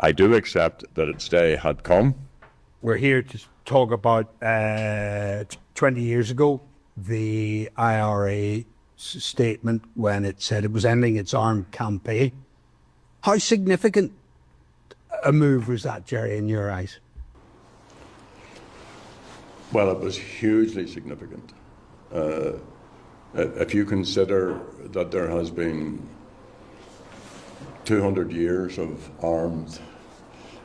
I do accept that its day had come. We're here to talk about 20 years ago, the IRA statement when it said it was ending its armed campaign. How significant a move was that, Gerry, in your eyes? Well, it was hugely significant. If you consider that there has been 200 years of armed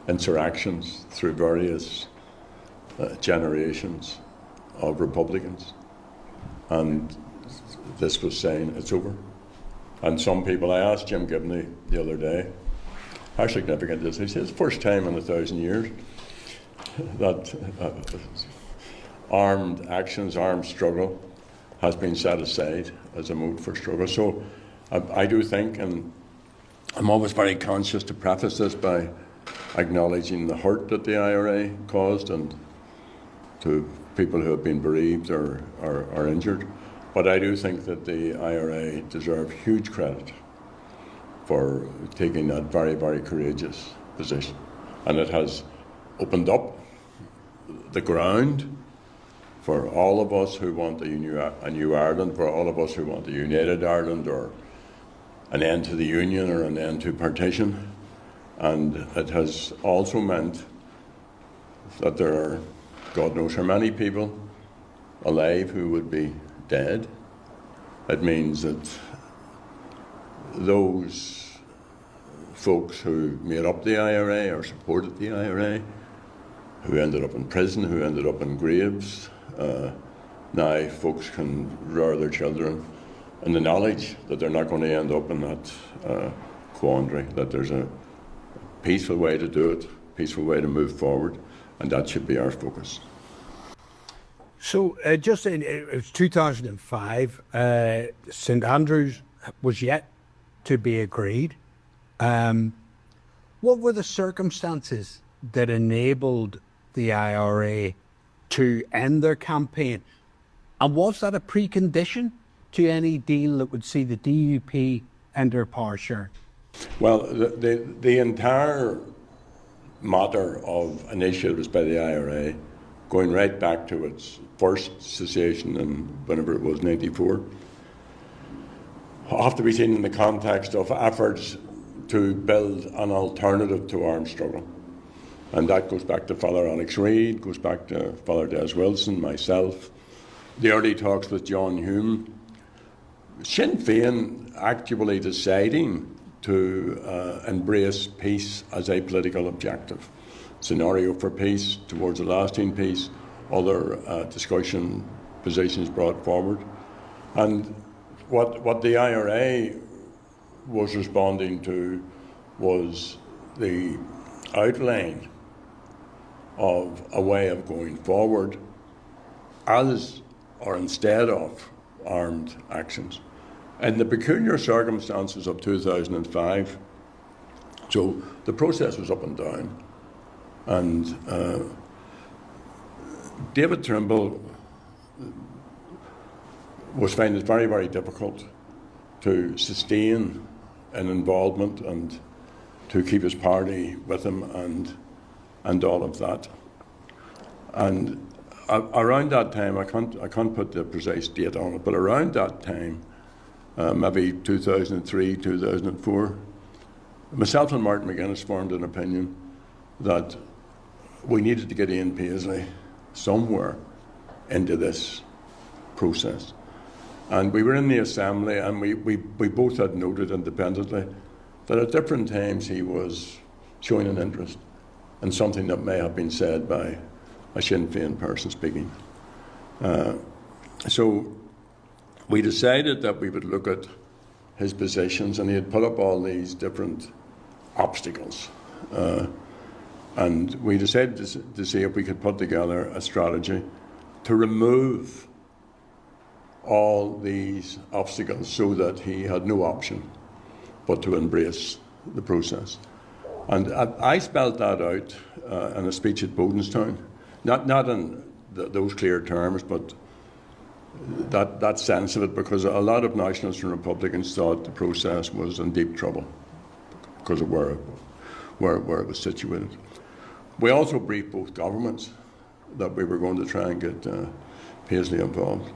insurrections through various generations of Republicans, and this was saying it's over. And some people, I asked Jim Gibney the other day, how significant is this? He said, it's the first time in 1,000 years that armed actions, armed struggle has been set aside as a mode for struggle. So I do think, and I'm always very conscious to preface this by acknowledging the hurt that the IRA caused and to people who have been bereaved or injured. But I do think that the IRA deserve huge credit for taking that very, very courageous position. And it has opened up the ground for all of us who want a new Ireland, for all of us who want a united Ireland or an end to the Union or an end to partition. And it has also meant that there are, God knows how many people alive who would be dead. It means that those folks who made up the IRA or supported the IRA, who ended up in prison, who ended up in graves, now folks can rear their children in the knowledge that they're not going to end up in that quandary, that there's a peaceful way to do it, peaceful way to move forward, and that should be our focus. So it was 2005, St Andrews was yet to be agreed. What were the circumstances that enabled the IRA to end their campaign? And was that a precondition to any deal that would see the DUP enter power share? Well, the entire matter of initiatives by the IRA, going right back to its first cessation in whenever it was, 94, have to be seen in the context of efforts to build an alternative to armed struggle. And that goes back to Father Alex Reid, goes back to Father Des Wilson, myself, the early talks with John Hume, Sinn Féin actually deciding to embrace peace as a political objective. Scenario for peace, towards a lasting peace, other discussion positions brought forward. And what the IRA was responding to was the outline of a way of going forward as or instead of armed actions. In the peculiar circumstances of 2005, so the process was up and down, and David Trimble was finding it very, very difficult to sustain an involvement and to keep his party with him and all of that. And around that time, I can't put the precise date on it, but around that time, maybe 2003, 2004, myself and Martin McGuinness formed an opinion that we needed to get Ian Paisley somewhere into this process. And we were in the Assembly, and we both had noted independently that at different times he was showing an interest in something that may have been said by a Sinn Féin person speaking. So we decided that we would look at his positions, and he had put up all these different obstacles. And we decided to see if we could put together a strategy to remove all these obstacles so that he had no option but to embrace the process. And I spelled that out in a speech at Bodenstown, not in those clear terms, but that sense of it, because a lot of nationalists and Republicans thought the process was in deep trouble because of where where it was situated. We also briefed both governments that we were going to try and get Paisley involved.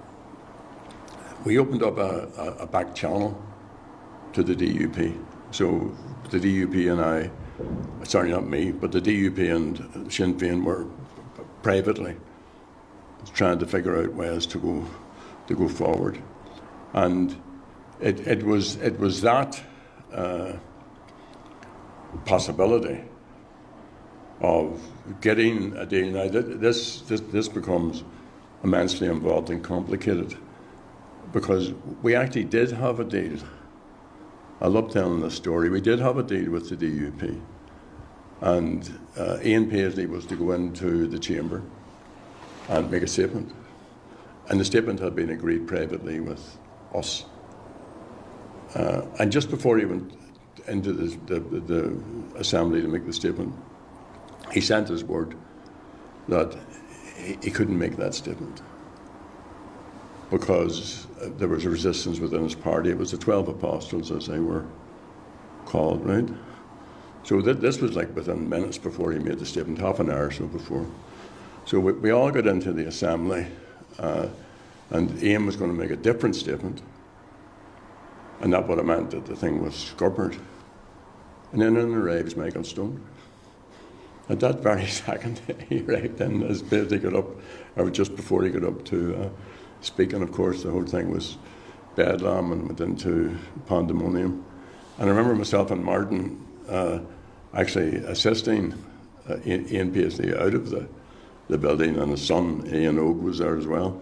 We opened up a back channel to the DUP. So the DUP and I, sorry, not me, but the DUP and Sinn Féin were privately trying to figure out ways to go forward, and it was that possibility of getting a deal. Now this becomes immensely involved and complicated, because we actually did have a deal. I love telling this story. We did have a deal with the DUP, and Ian Paisley was to go into the chamber and make a statement. And the statement had been agreed privately with us. And just before he went into the assembly to make the statement, he sent his word that he couldn't make that statement because there was a resistance within his party. It was the 12 Apostles, as they were called, right? So this was like within minutes before he made the statement, half an hour or so before. So we all got into the assembly, and Ian was going to make a different statement, and that would have meant that the thing was scuppered. And then in arrives Michael Stone. At that very second, he arrived in as Paisley got up, or just before he got up to speak, and of course the whole thing was bedlam and went into pandemonium. And I remember myself and Martin actually assisting Ian Paisley out of the building, and his son Ian Og was there as well,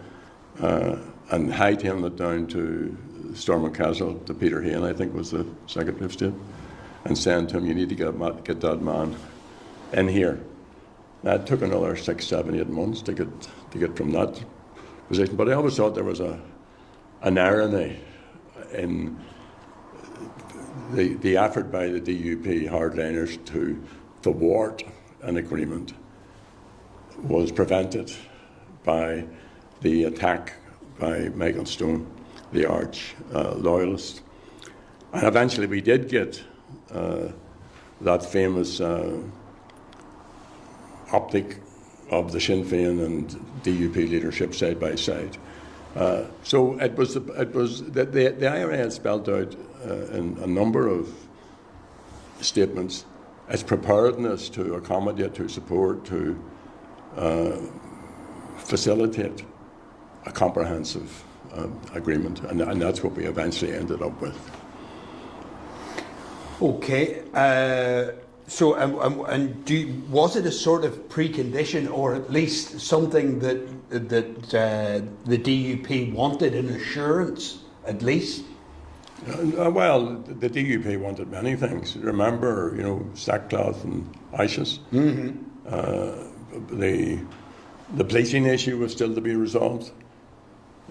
and hightailing it down to Stormont Castle to Peter Hayne, I think was the Secretary of State, and saying to him, "You need to get that man in here." Now, it took another 6, 7, 8 months to get from that position, but I always thought there was an irony in the effort by the DUP hardliners to thwart an agreement was prevented by the attack by Michael Stone, the arch loyalist. And eventually we did get that famous optic of the Sinn Féin and DUP leadership side by side. So it was the IRA had spelled out in a number of statements its preparedness to accommodate, to support, to facilitate a comprehensive agreement, and that's what we eventually ended up with. Okay, so was it a sort of precondition, or at least something that the DUP wanted, an assurance, at least? Well, the DUP wanted many things. Remember, sackcloth and ashes. Mm-hmm. The policing issue was still to be resolved.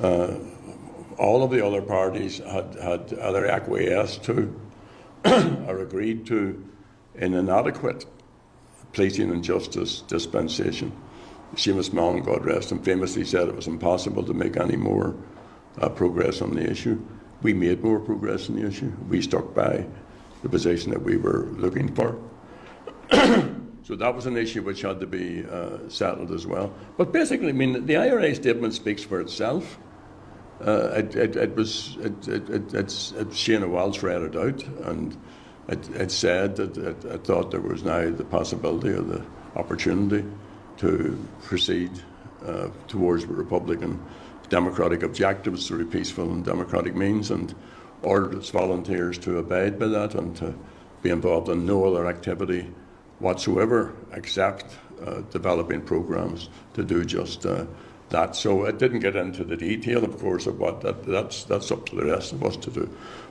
All of the other parties had either acquiesced to or agreed to an inadequate policing and justice dispensation. Seamus Mullen, God rest him, famously said it was impossible to make any more progress on the issue. We made more progress on the issue. We stuck by the position that we were looking for. So that was an issue which had to be settled as well. But basically, I mean, the IRA statement speaks for itself. Shana Walsh read it out, and it said that it thought there was now the possibility or the opportunity to proceed towards Republican democratic objectives through peaceful and democratic means, and ordered its volunteers to abide by that and to be involved in no other activity whatsoever except developing programs to do just that. So it didn't get into the detail, of course, of what that's up to the rest of us to do.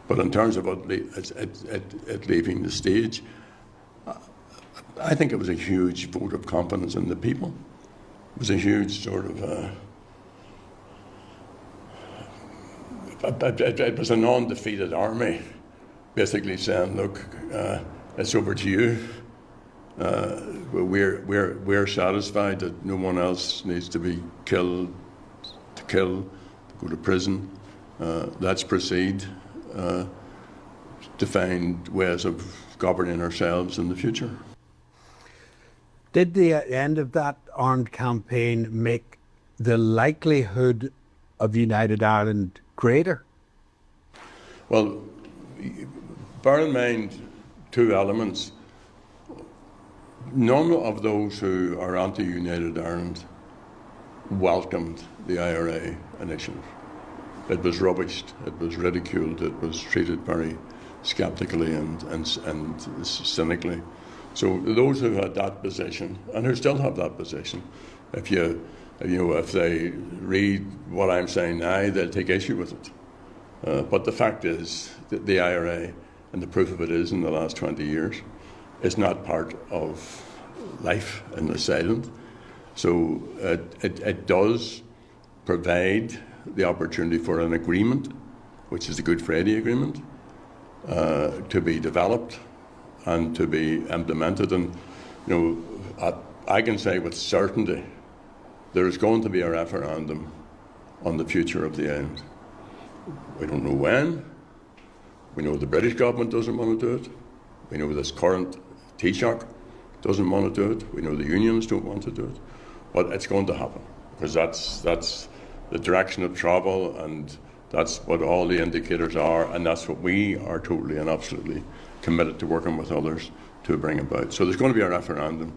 But in terms of it leaving the stage, I think it was a huge vote of confidence in the people. It was a huge sort of it was a non-defeated army basically saying, look, it's over to you. We're satisfied that no one else needs to be killed, to go to prison. Let's proceed to find ways of governing ourselves in the future. Did the end of that armed campaign make the likelihood of United Ireland greater? Well, bear in mind two elements. None of those who are anti-United Ireland welcomed the IRA initiative. It was rubbished, it was ridiculed, it was treated very sceptically and cynically. So those who had that position, and who still have that position, if they read what I'm saying now, they'll take issue with it. But the fact is that the IRA, and the proof of it is in the last 20 years, is not part of life in this island. So it does provide the opportunity for an agreement, which is the Good Friday Agreement, to be developed and to be implemented. And I can say with certainty there is going to be a referendum on the future of the island. We don't know when. We know the British government doesn't want to do it. We know this current Taoiseach doesn't want to do it. We know the unions don't want to do it. But it's going to happen, because that's the direction of travel, and that's what all the indicators are, and that's what we are totally and absolutely committed to working with others to bring about. So there's going to be a referendum,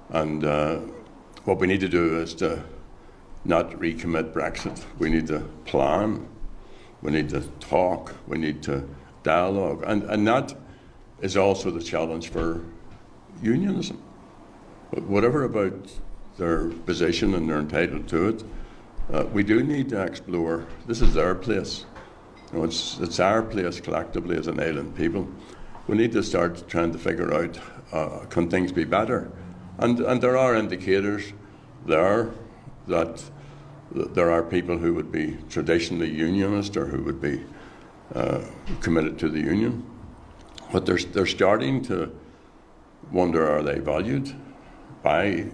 and what we need to do is to not recommit Brexit. We need to plan, we need to talk, we need to dialogue, and that is also the challenge for unionism. But whatever about their position, and they're entitled to it, we do need to explore. This is our place. It's our place collectively as an island people. We need to start trying to figure out, can things be better? And there are indicators there that there are people who would be traditionally unionist or who would be committed to the union. But they're starting to wonder, are they valued by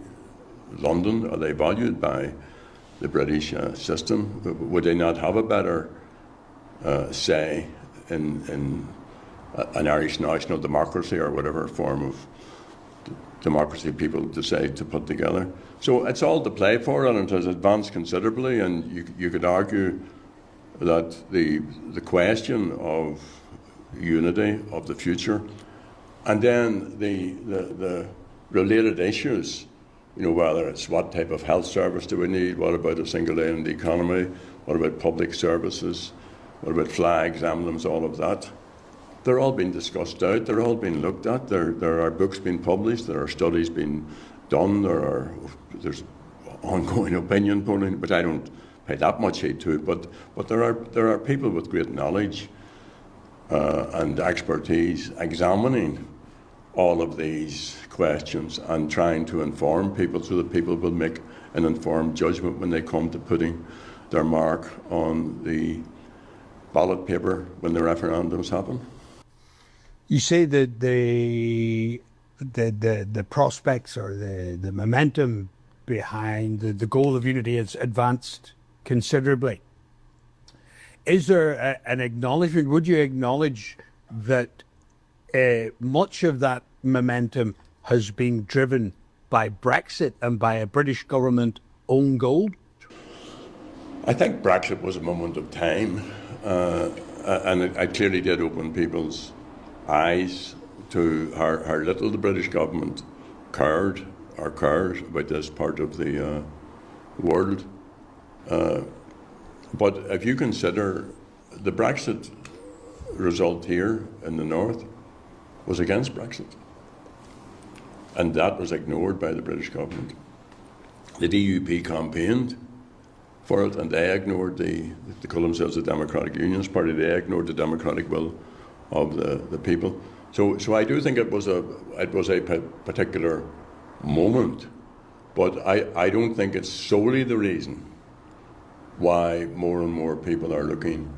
London? Are they valued by the British system? Would they not have a better say in an Irish national democracy, or whatever form of democracy people decide to put together? So it's all to play for, and it has advanced considerably, and you could argue that the question of unity of the future, and then the related issues, whether it's what type of health service do we need, what about a single island economy, what about public services, what about flags, emblems, all of that. They're all being discussed out, they're all being looked at, there are books being published, there are studies being done, there's ongoing opinion polling, which I don't pay that much heed to, but there are people with great knowledge and expertise examining all of these questions and trying to inform people so that people will make an informed judgment when they come to putting their mark on the ballot paper when the referendums happen. You say that the prospects or the momentum behind the goal of unity has advanced considerably. Is there an acknowledgement? Would you acknowledge that much of that momentum has been driven by Brexit and by a British government own goal? I think Brexit was a moment of time, and it clearly did open people's eyes to how little the British government cares about this part of the world. But if you consider the Brexit result here in the north was against Brexit, and that was ignored by the British government. The DUP campaigned for it, and they ignored they call themselves the Democratic Unionist Party, they ignored the democratic will of the people. So I do think it was a particular moment, but I don't think it's solely the reason why more and more people are looking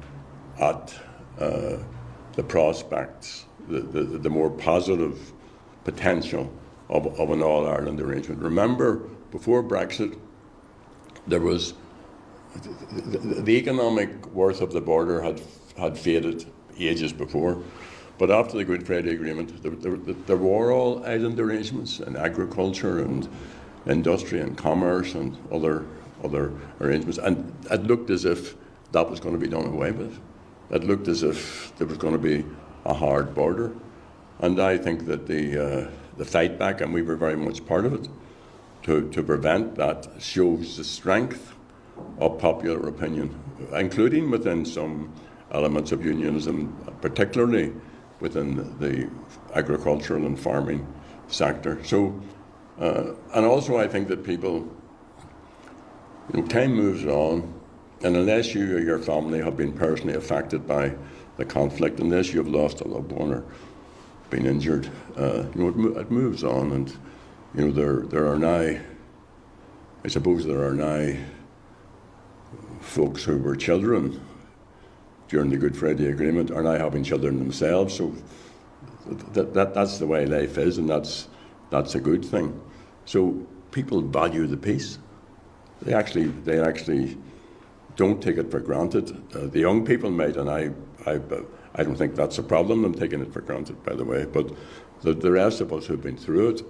at the prospects, the more positive potential of an all-Ireland arrangement. Remember, before Brexit, there was the economic worth of the border had faded ages before, But after the Good Friday Agreement, there were all island arrangements in agriculture and industry and commerce and other arrangements. And it looked as if that was going to be done away with. It looked as if there was going to be a hard border. And I think that the fight back, and we were very much part of it, to prevent that, shows the strength of popular opinion, including within some elements of unionism, particularly within the agricultural and farming sector. So, and also I think that people, time moves on, and unless you or your family have been personally affected by the conflict, unless you have lost a loved one or been injured, it moves on, and there are now, I suppose there are now folks who were children during the Good Friday Agreement are now having children themselves. So that's the way life is, and that's a good thing. So people value the peace. They actually don't take it for granted. The young people might, and I don't think that's a problem, them taking it for granted, by the way. But the rest of us who've been through it,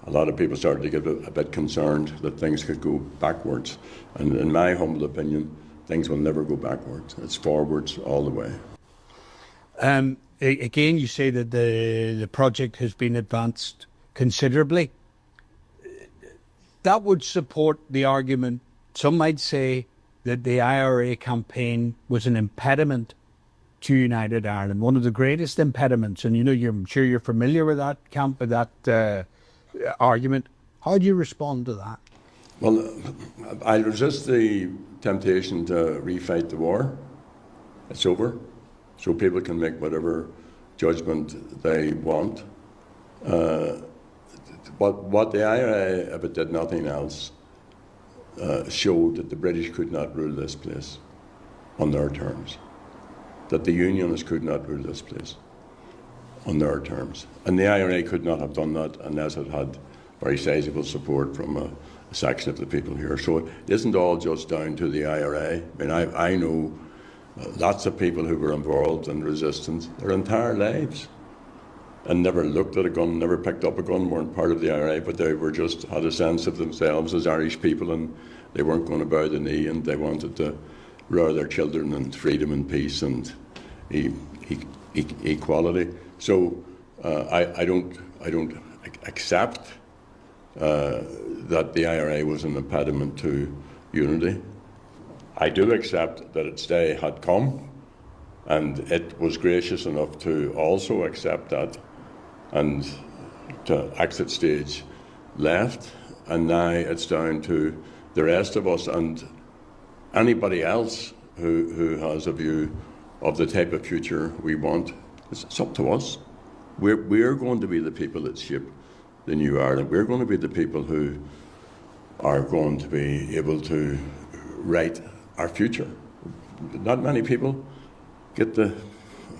a lot of people started to get a bit concerned that things could go backwards. And in my humble opinion, things will never go backwards. It's forwards all the way. Again, you say that the project has been advanced considerably. That would support the argument, some might say, that the IRA campaign was an impediment to United Ireland, one of the greatest impediments. And I'm sure you're familiar with that argument. How do you respond to that? Well, I resist the temptation to refight the war. It's over, so people can make whatever judgment they want. What the IRA, if it did nothing else, showed that the British could not rule this place on their terms, that the Unionists could not rule this place on their terms. And the IRA could not have done that unless it had very sizable support from a section of the people here. So it isn't all just down to the IRA. I mean, I know lots of people who were involved in resistance their entire lives and never looked at a gun, never picked up a gun, weren't part of the IRA, but they were just had a sense of themselves as Irish people, and they weren't going to bow the knee, and they wanted to rear their children in freedom and peace and equality. So I don't accept that the IRA was an impediment to unity. I do accept that its day had come, and it was gracious enough to also accept that and to exit stage left. And now it's down to the rest of us and anybody else who has a view of the type of future we want. It's up to us. We're going to be the people that shape the new Ireland. We're going to be the people who are going to be able to write our future. Not many people get the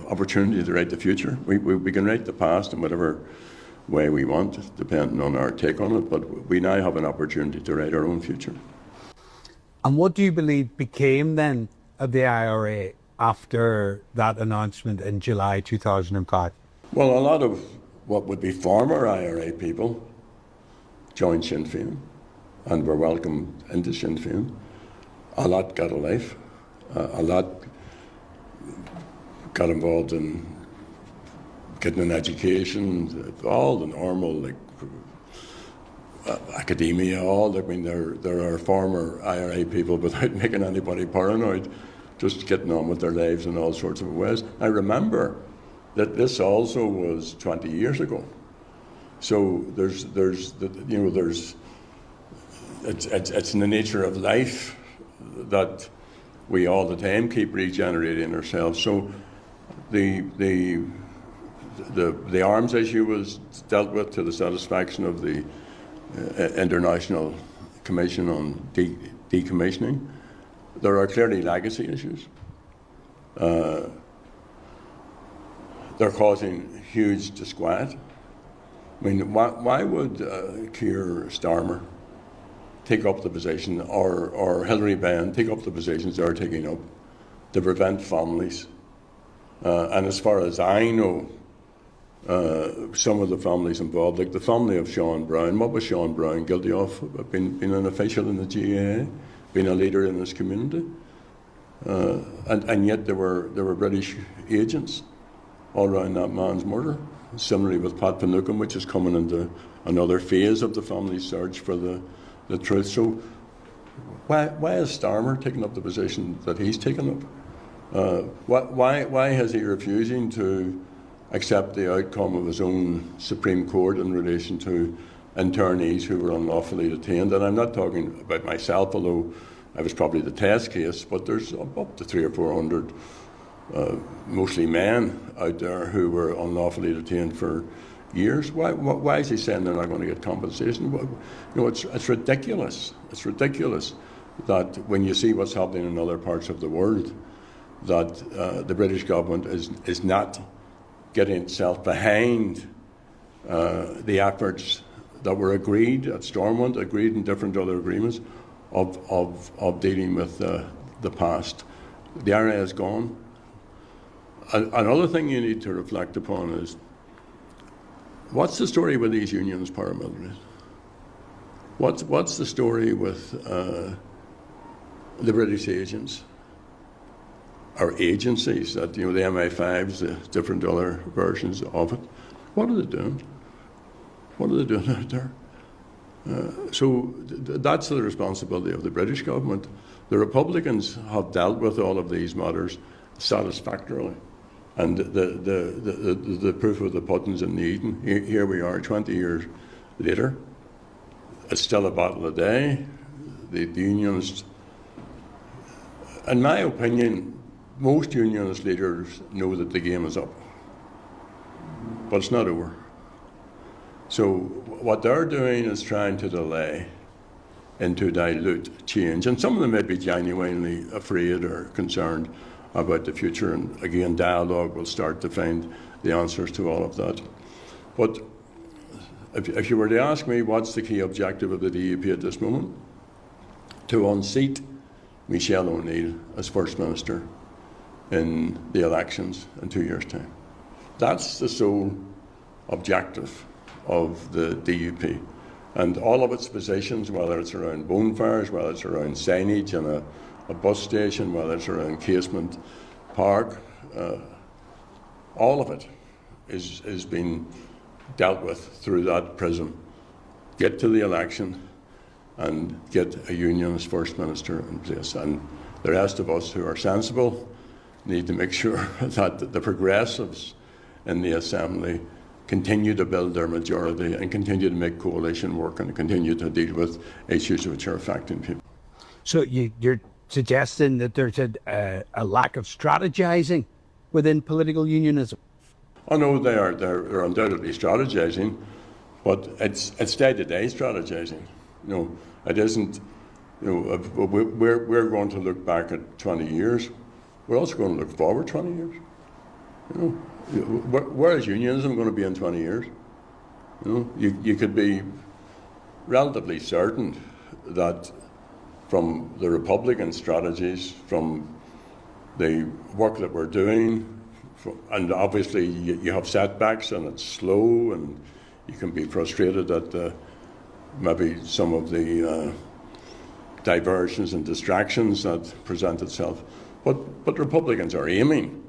opportunity to write the future. We can write the past in whatever way we want, depending on our take on it, but we now have an opportunity to write our own future. And what do you believe became then of the IRA after that announcement in July 2005? Well, a lot of what would be former IRA people joined Sinn Féin and were welcomed into Sinn Féin. A lot got a life. A lot got involved in getting an education, all the normal, academia, there are former IRA people without making anybody paranoid, just getting on with their lives in all sorts of ways. I remember that this also was 20 years ago. So it's in the nature of life that we all the time keep regenerating ourselves. So the arms issue was dealt with to the satisfaction of the International Commission on Decommissioning. There are clearly legacy issues. They're causing huge disquiet. I mean, why would Keir Starmer take up the position, or Hilary Benn take up the positions they're taking up to prevent families And as far as I know, some of the families involved, like the family of Sean Brown, what was Sean Brown guilty of? Being an official in the GAA, being a leader in his community. And yet there were British agents all around that man's murder. Similarly with Pat Finucane, which is coming into another phase of the family's search for the truth. So why is Starmer taking up the position that he's taken up? Why is he refusing to accept the outcome of his own Supreme Court in relation to internees who were unlawfully detained? And I'm not talking about myself, although I was probably the test case, but there's up to 300 or 400 mostly men out there who were unlawfully detained for years. Why is he saying they're not going to get compensation? It's ridiculous. It's ridiculous that when you see what's happening in other parts of the world, that the British government is not getting itself behind the efforts that were agreed at Stormont, agreed in different other agreements of dealing with the past. The RA is gone. Another thing you need to reflect upon is, what's the story with these unions, paramilitaries? What's the story with the British agents, or agencies that, the MI5s, the different other versions of it? What are they doing? What are they doing out there? So that's the responsibility of the British government. The Republicans have dealt with all of these matters satisfactorily. And the proof of the pudding's in the eating. Here we are, 20 years later. It's still a battle a day. The unions, in my opinion, most unionist leaders know that the game is up. But it's not over. So what they're doing is trying to delay and to dilute change. And some of them may be genuinely afraid or concerned about the future, and again, dialogue will start to find the answers to all of that. But if you were to ask me what's the key objective of the DUP at this moment, to unseat Michelle O'Neill as First Minister in the elections in 2 years' time. That's the sole objective of the DUP. And all of its positions, whether it's around bonfires, whether it's around signage and a bus station, whether it's around Casement Park, all of it is being dealt with through that prism. Get to the election and get a unionist First Minister in place. And the rest of us who are sensible need to make sure that the progressives in the Assembly continue to build their majority and continue to make coalition work and continue to deal with issues which are affecting people. So you're suggesting that there's a lack of strategizing within political unionism? Oh no, they're undoubtedly strategizing, but it's day-to-day strategizing. It isn't. We're going to look back at 20 years. We're also going to look forward 20 years. Where is unionism going to be in 20 years? You could be relatively certain that from the Republican strategies, from the work that we're doing, and obviously you have setbacks and it's slow and you can be frustrated at maybe some of the diversions and distractions that present itself. But Republicans are aiming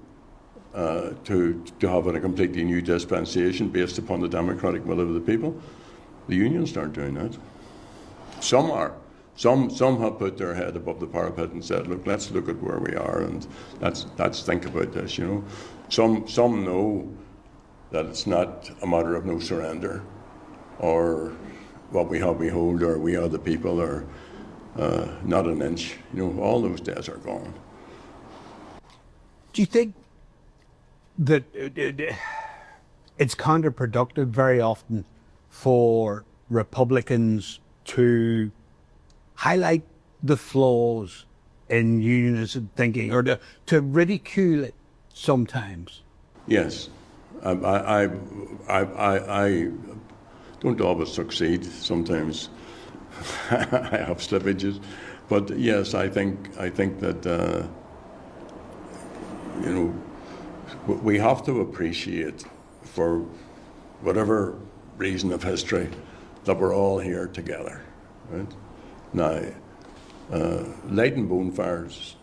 to have a completely new dispensation based upon the democratic will of the people. The unions aren't doing that. Some are. Some have put their head above the parapet and said, look, let's look at where we are and let's think about this, Some know that it's not a matter of no surrender, or what we have we hold, or we are the people, or not an inch. All those days are gone. Do you think that it's counterproductive very often for Republicans to highlight the flaws in unionism thinking, or to ridicule it sometimes? Yes. I don't always succeed. Sometimes I have slippages. But yes, I think that, we have to appreciate, for whatever reason of history, that we're all here together. Right? Now, lighting bonfires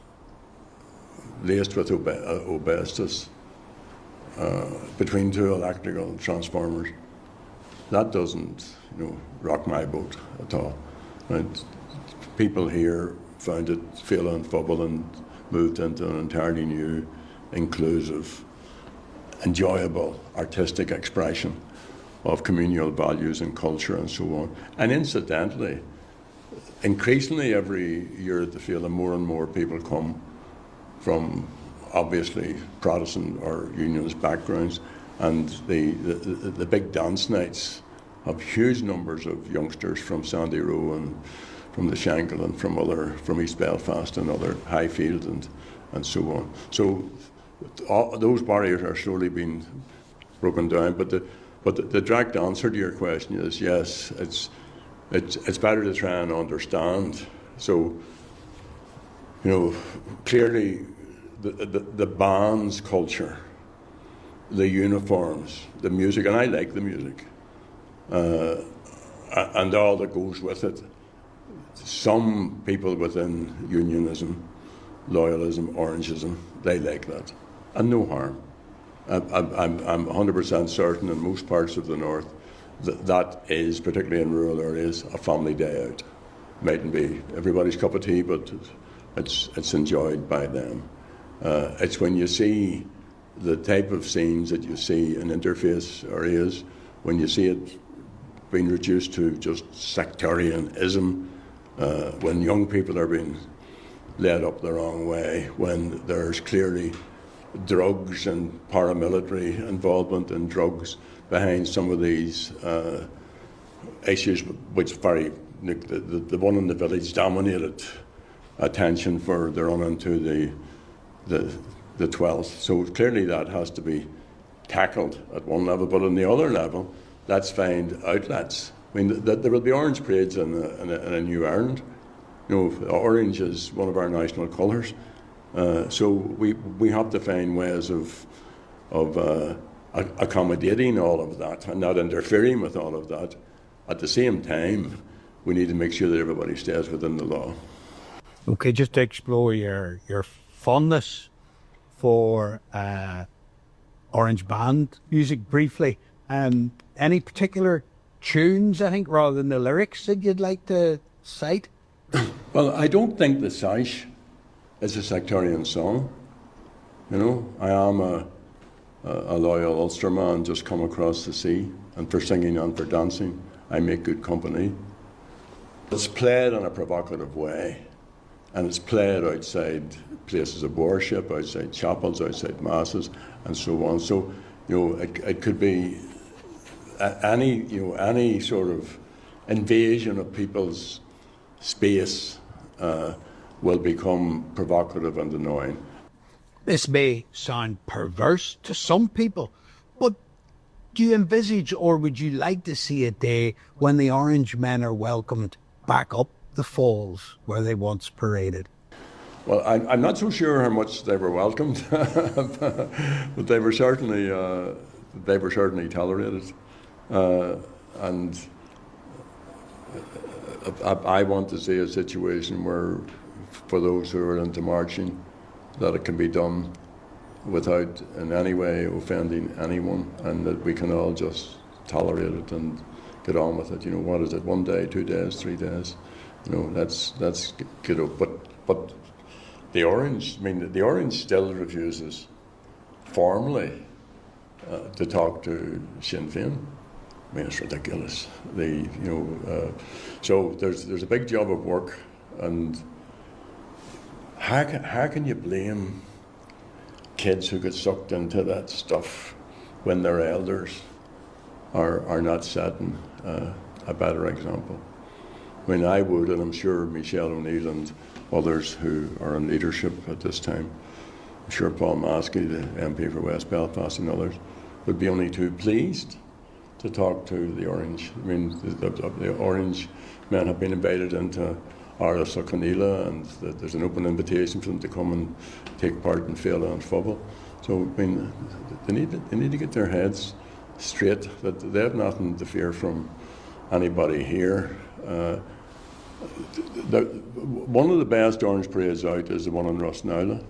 laced with asbestos between two electrical transformers, that doesn't, rock my boat at all. Right? People here found it fail and fubble and moved into an entirely new, inclusive, enjoyable artistic expression of communal values and culture and so on. And incidentally, increasingly every year at the Field, more and more people come from obviously Protestant or Unionist backgrounds, and the big dance nights have huge numbers of youngsters from Sandy Row and from the Shankill and from East Belfast and other Highfield and so on. So those barriers are slowly being broken down. But the direct answer to your question is yes. It's better to try and understand. So clearly the band's culture, the uniforms, the music, and I like the music, and all that goes with it. Some people within unionism, loyalism, orangism, they like that, and no harm. I'm 100% certain in most parts of the north that is, particularly in rural areas, a family day out. Mightn't be everybody's cup of tea, but it's enjoyed by them. It's when you see the type of scenes that you see in interface areas, when you see it being reduced to just sectarianism, when young people are being led up the wrong way, when there's clearly drugs and paramilitary involvement in drugs behind some of these issues, which the one in the village dominated attention for the run into the 12th. So clearly that has to be tackled at one level, but on the other level, let's find outlets. I mean, there will be orange parades in a New Ireland. Orange is one of our national colours. So we have to find ways of accommodating all of that and not interfering with all of that. At the same time, we need to make sure that everybody stays within the law. Okay, just to explore your fondness for Orange Band music briefly. Any particular tunes, I think, rather than the lyrics that you'd like to cite? Well, I don't think the Sash is a sectarian song. I am a loyal Ulsterman just come across the sea, and for singing and for dancing, I make good company. It's played in a provocative way, and it's played outside places of worship, outside chapels, outside masses, and so on. So, it could be any sort of invasion of people's space will become provocative and annoying. This may sound perverse to some people, but do you envisage, or would you like to see a day when the Orange men are welcomed back up the falls where they once paraded? Well, I'm not so sure how much they were welcomed, but they were certainly tolerated, and I want to see a situation where, for those who are into marching, that it can be done without in any way offending anyone, and that we can all just tolerate it and get on with it. What is it? 1 day, 2 days, 3 days? That's get up. But the Orange still refuses formally to talk to Sinn Féin. I mean, it's ridiculous. So there's a big job of work, and how can you blame kids who get sucked into that stuff when their elders are not setting a better example? I mean, I would, and I'm sure Michelle O'Neill and others who are in leadership at this time, I'm sure Paul Maskey, the MP for West Belfast, and others, would be only too pleased to talk to the Orange. I mean, the Orange men have been invited into Áras Ó Conaoile, and there's an open invitation for them to come and take part in Féile and Fubble. So I mean, they need to get their heads straight, that they have nothing to fear from anybody here. One of the best Orange parades out is the one in Rosnowla.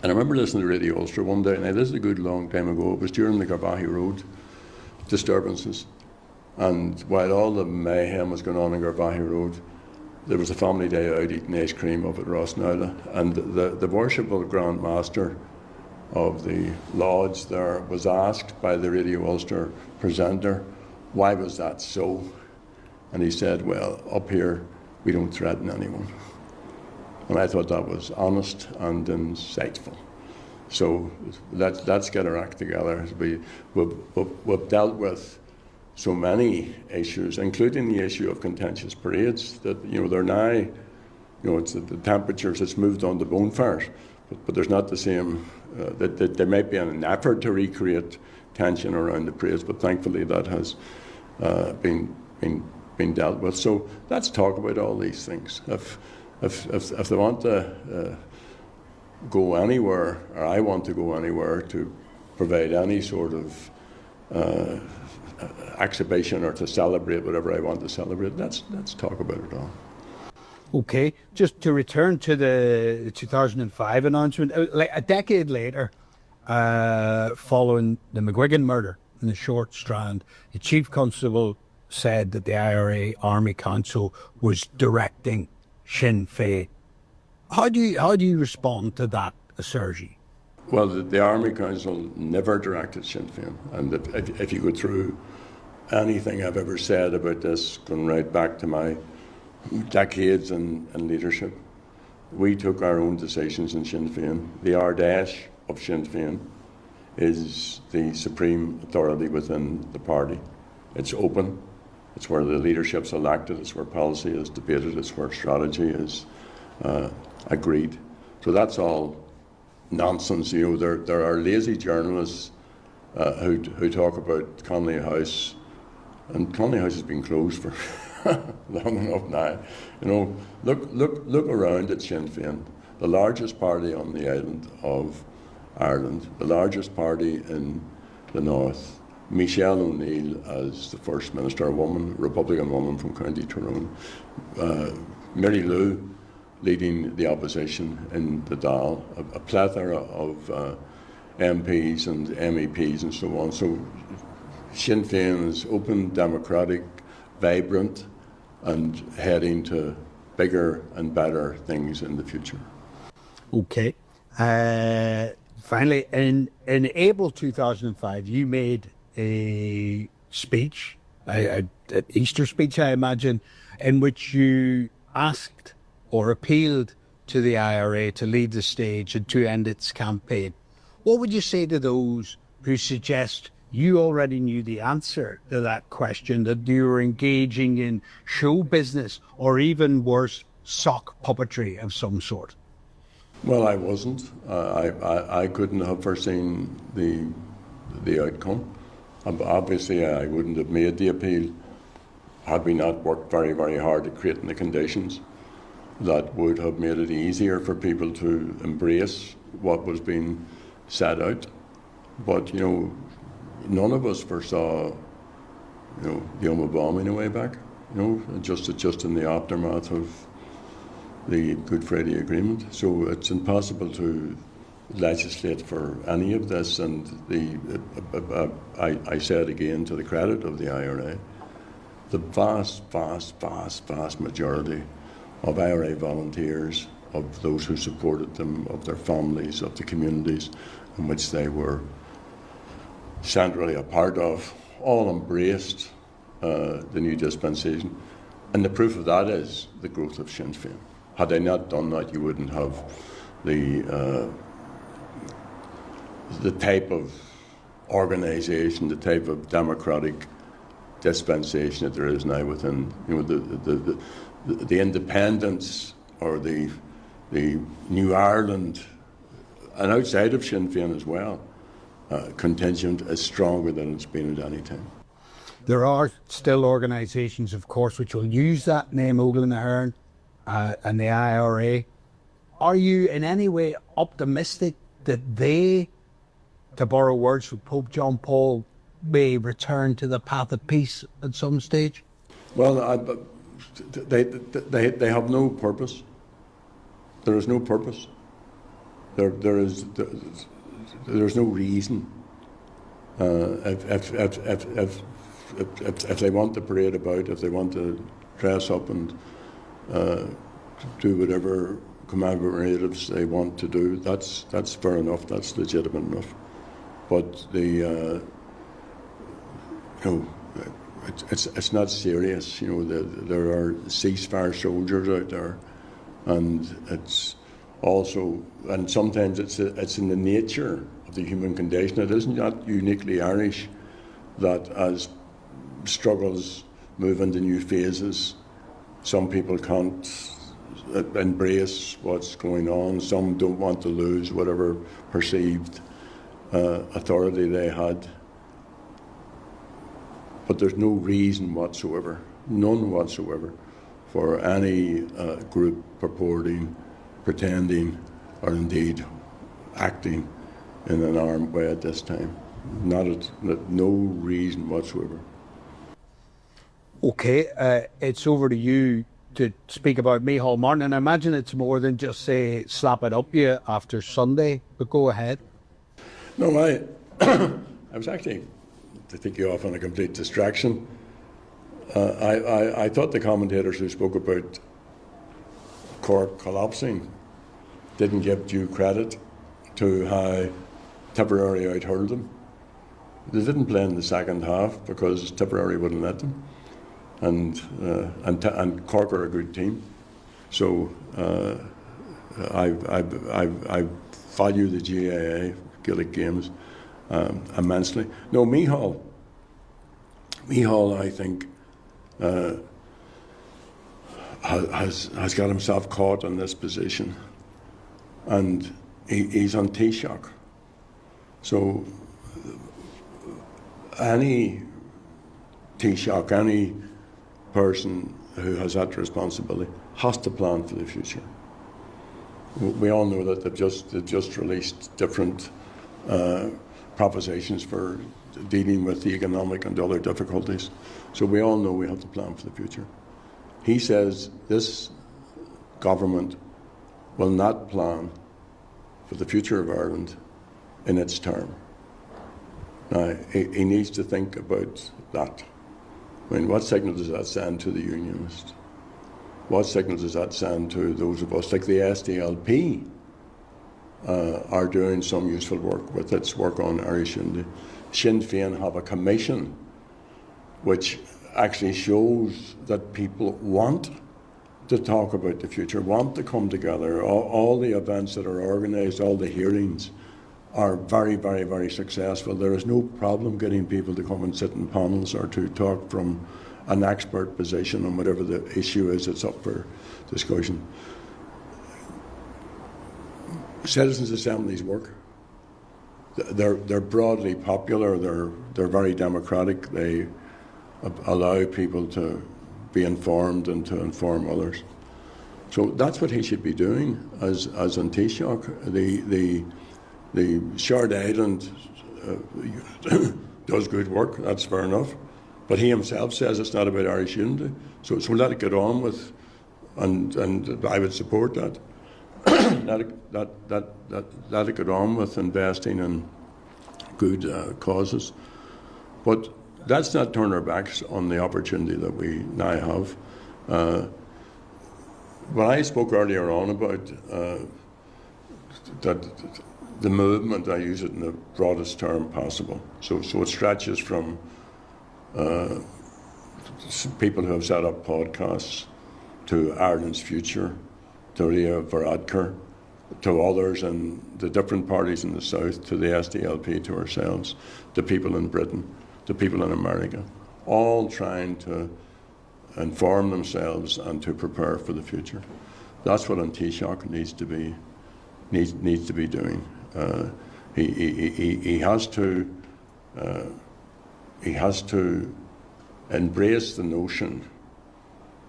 And I remember listening to Radio Ulster one day, now this is a good long time ago, it was during the Garvaghey Road disturbances. And while all the mayhem was going on in Garvaghey Road, there was a family day out eating ice cream up at Rosnowla. And the worshipful Grand Master of the lodge there was asked by the Radio Ulster presenter, why was that so? And he said, well, up here we don't threaten anyone. And I thought that was honest and insightful. So let's get our act together. We've dealt with so many issues, including the issue of contentious parades, that they're now, it's the temperatures, it's moved on to bonfires, but there's not the same. That there might be an effort to recreate tension around the parades, but thankfully that has been dealt with. So let's talk about all these things. If they want to go anywhere, or I want to go anywhere to provide any sort of exhibition or to celebrate whatever I want to celebrate, let's talk about it all. Okay, just to return to the 2005 announcement, like a decade later, following the McGuigan murder in the Short Strand, the Chief Constable said that the IRA Army Council was directing Sinn Féin. How do you respond to that assertion? Well, the Army Council never directed Sinn Féin, and if you go through anything I've ever said about this, going right back to my decades in leadership, we took our own decisions in Sinn Féin. The Ardash of Sinn Féin is the supreme authority within the party. It's open. It's where the leadership's elected. It's where policy is debated. It's where strategy is agreed. So that's all nonsense. There are lazy journalists who talk about Connolly House, and Connolly House has been closed for long enough now. Look around at Sinn Féin, the largest party on the island of Ireland, the largest party in the north. Michelle O'Neill as the First Minister, a woman, Republican woman from County Tyrone. Mary Lou leading the opposition in the Dáil, a plethora of MPs and MEPs and so on. So Sinn Féin is open, democratic, vibrant, and heading to bigger and better things in the future. Okay. Finally, in April 2005, you made a speech, an Easter speech, I imagine, in which you asked or appealed to the IRA to leave the stage and to end its campaign. What would you say to those who suggest you already knew the answer to that question, that you were engaging in show business or even worse, sock puppetry of some sort? Well, I wasn't. I couldn't have foreseen the outcome. Obviously, I wouldn't have made the appeal had we not worked very, very hard at creating the conditions that would have made it easier for people to embrace what was being set out. But, none of us foresaw, the Omagh bombing a way back, just in the aftermath of the Good Friday Agreement. So it's impossible to legislate for any of this, and I said again, to the credit of the IRA, the vast majority of IRA volunteers, of those who supported them, of their families, of the communities in which they were centrally a part of, all embraced the new dispensation. And the proof of that is the growth of Sinn Féin. Had they not done that, you wouldn't have the type of organisation, the type of democratic dispensation that there is now within, the independence or the New Ireland, and outside of Sinn Féin as well, contingent is stronger than it's been at any time. There are still organisations, of course, which will use that name, Oglan Ahern and the IRA. Are you in any way optimistic that they to borrow words from Pope John Paul, may return to the path of peace at some stage? Well, they have no purpose. There is no purpose. There's no reason. If they want to parade about, if they want to dress up and do whatever commemoratives they want to do, that's fair enough. That's legitimate enough. But it's not serious. There are ceasefire soldiers out there, and it's also, and sometimes it's in the nature of the human condition. It isn't that uniquely Irish that as struggles move into new phases, some people can't embrace what's going on. Some don't want to lose whatever perceived authority they had. But there's no reason whatsoever, none whatsoever, for any group purporting, pretending, or indeed acting in an armed way at this time. No reason whatsoever. Okay, it's over to you to speak about Micheál Martin, and I imagine it's more than just say slap it up you after Sunday, but go ahead. No, I was actually, to take you off on a complete distraction, I thought the commentators who spoke about Cork collapsing didn't give due credit to how Tipperary outhurled them. They didn't play in the second half because Tipperary wouldn't let them, and Cork are a good team. So I value the GAA, Gaelic Games, immensely. No, Micheál, I think, has got himself caught in this position, and he's on Taoiseach. So any Taoiseach, any person who has that responsibility has to plan for the future. We all know that they've just released different propositions for dealing with the economic and other difficulties. So we all know we have to plan for the future. He says this government will not plan for the future of Ireland in its term. Now, he needs to think about that. I mean, what signal does that send to the unionists? What signal does that send to those of us, like the SDLP, are doing some useful work with its work on Irish unity? Sinn Féin have a commission which actually shows that people want to talk about the future, want to come together. All the events that are organised, all the hearings are very, very, very successful. There is no problem getting people to come and sit in panels or to talk from an expert position on whatever the issue is that's up for discussion. Citizens' assemblies work. They're broadly popular. They're very democratic. They allow people to be informed and to inform others. So that's what he should be doing as an Taoiseach. The Shard Island does good work. That's fair enough. But he himself says it's not about Irish unity. So let it get on with, and I would support that. Let it get on with investing in good causes. But let's not turn our backs on the opportunity that we now have. When I spoke earlier on about that the movement, I use it in the broadest term possible. So it stretches from people who have set up podcasts to Ireland's Future, to Ria Varadkar, to others in the different parties in the South, to the SDLP, to ourselves, to people in Britain, to people in America, all trying to inform themselves and to prepare for the future. That's what an Taoiseach needs to be doing. He has to embrace the notion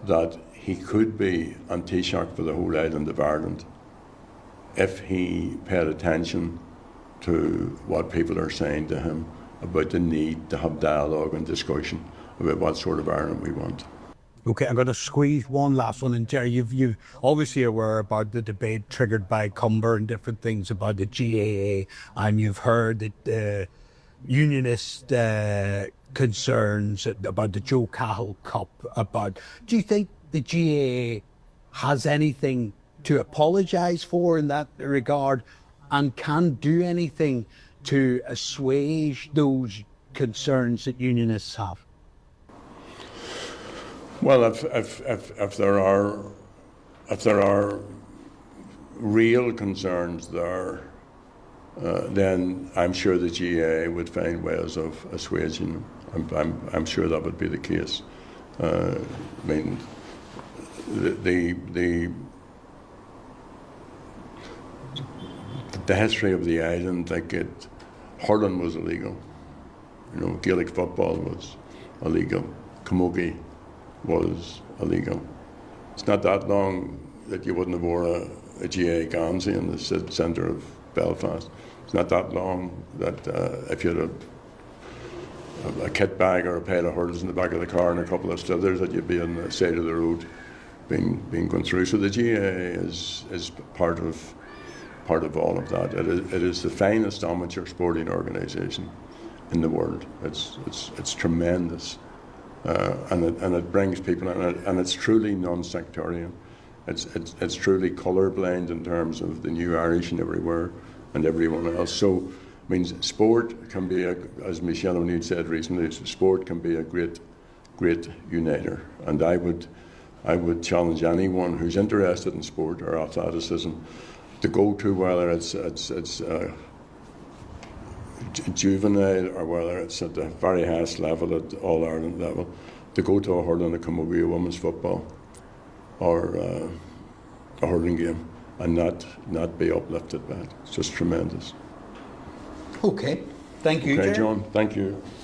that he could be an Taoiseach for the whole island of Ireland if he paid attention to what people are saying to him about the need to have dialogue and discussion about what sort of Ireland we want. Okay, I'm going to squeeze one last one in, Gerry. You've obviously aware about the debate triggered by Cumber and different things about the GAA, and you've heard that unionist concerns about the Joe Cahill Cup. Do you think the GAA has anything to apologise for in that regard, and can do anything to assuage those concerns that unionists have? Well, if there are real concerns there, then I'm sure the GAA would find ways of assuaging them. I'm sure that would be the case. I mean, the history of the island, hurling was illegal. Gaelic football was illegal. Camogie was illegal. It's not that long that you wouldn't have worn a GAA Gansey in the centre of Belfast. It's not that long that if you had a kit bag or a pail of hurdles in the back of the car and a couple of slithers, that you'd be on the side of the road being gone through. So the GAA is part of all of that. It is the finest amateur sporting organisation in the world. It's tremendous. And it brings people in, and it's truly non-sectarian. It's truly colourblind in terms of the New Irish and everywhere and everyone else. So, I mean, sport can be, as Michelle O'Neill said recently, sport can be a great uniter. And I would challenge anyone who's interested in sport or athleticism to go to, whether it's juvenile or whether it's at the very highest level, at All Ireland level, to go to a hurling, a camogie, a women's football, or a hurling game, and not be uplifted by it. It's just tremendous. Okay, thank you, Okay, Gerry. John, thank you.